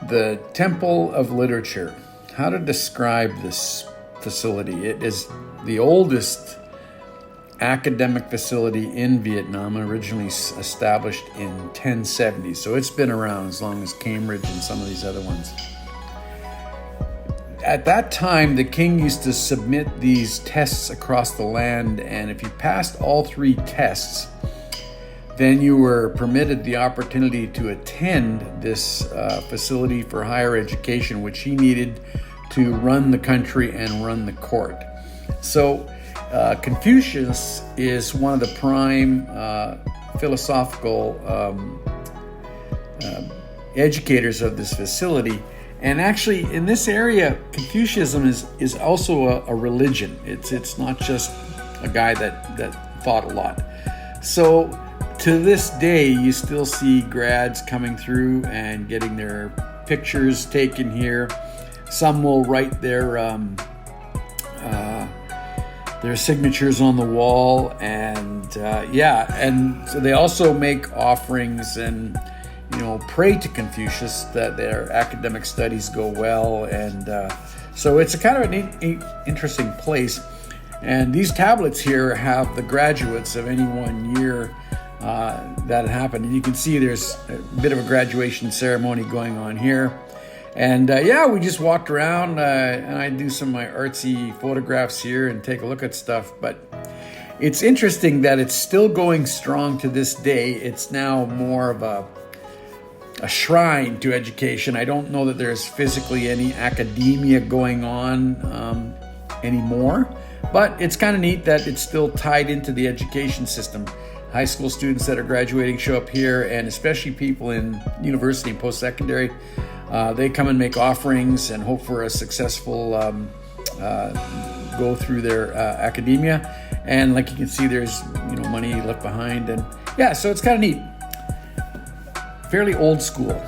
The Temple of Literature. How to describe this facility? It is the oldest academic facility in Vietnam, originally established in 1070. So it's been around as long as Cambridge and some of these other ones. At that time, the king used to submit these tests across the land, and if you passed all 3 tests, then you were permitted the opportunity to attend this facility for higher education, which he needed to run the country and run the court. So Confucius is one of the prime philosophical educators of this facility. And actually, in this area, Confucianism is also a religion. It's not just a guy that thought a lot. So to this day, you still see grads coming through and getting their pictures taken here. Some will write their signatures on the wall, and and so they also make offerings and pray to Confucius that their academic studies go well, and so it's a kind of a neat, interesting place. And these tablets here have the graduates of any one year that happened, and you can see there's a bit of a graduation ceremony going on here. And we just walked around, and I do some of my artsy photographs here and take a look at stuff. But it's interesting that it's still going strong to this day. It's now more of a shrine to education. I don't know that there's physically any academia going on anymore, but it's kind of neat that it's still tied into the education system. High school students that are graduating show up here, and especially people in university and post-secondary, they come and make offerings and hope for a successful go through their academia. And like you can see, there's money left behind, and so it's kind of neat. Fairly old school.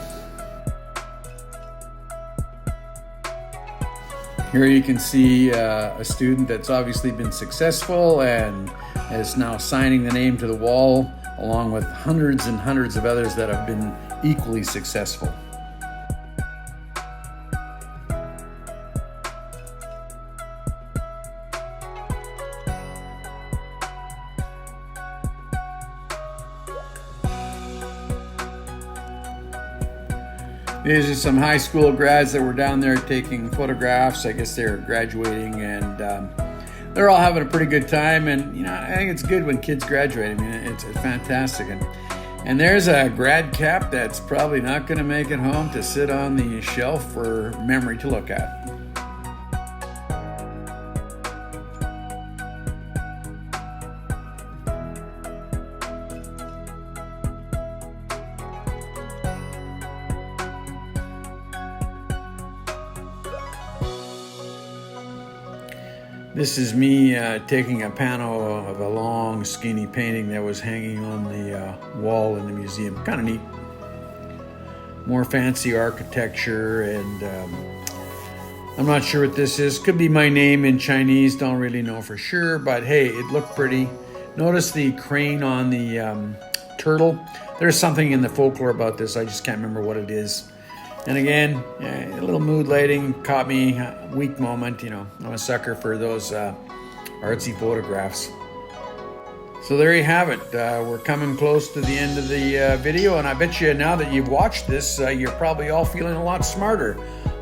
Here you can see a student that's obviously been successful and is now signing the name to the wall, along with hundreds and hundreds of others that have been equally successful. These are some high school grads that were down there taking photographs. I guess they're graduating, and they're all having a pretty good time. And I think it's good when kids graduate. I mean, it's fantastic. And there's a grad cap that's probably not going to make it home to sit on the shelf for memory to look at. This is me taking a panel of a long, skinny painting that was hanging on the wall in the museum. Kind of neat. More fancy architecture, and I'm not sure what this is. Could be my name in Chinese, don't really know for sure, but hey, it looked pretty. Notice the crane on the turtle. There's something in the folklore about this, I just can't remember what it is. And again, a little mood lighting caught me, weak moment, I'm a sucker for those artsy photographs. So there you have it. We're coming close to the end of the video, and I bet you now that you've watched this, you're probably all feeling a lot smarter.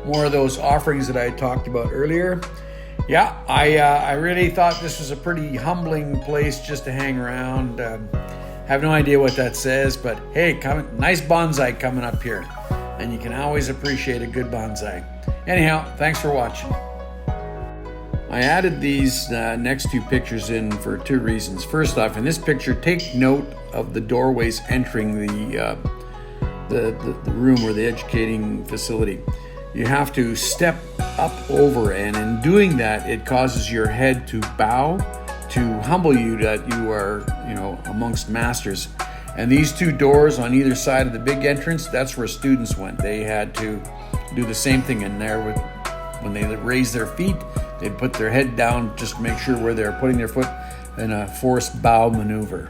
More of those offerings that I talked about earlier. Yeah, I really thought this was a pretty humbling place just to hang around. Have no idea what that says, but hey, nice bonsai coming up here. And you can always appreciate a good bonsai. Anyhow, thanks for watching. I added these next 2 pictures in for 2 reasons. First off, in this picture, take note of the doorways entering the room or the educating facility. You have to step up over, and in doing that, it causes your head to bow to humble you that you are, amongst masters. And these 2 doors on either side of the big entrance, that's where students went. They had to do the same thing in there. When they raised their feet, they'd put their head down just to make sure where they're putting their foot in a forced bow maneuver.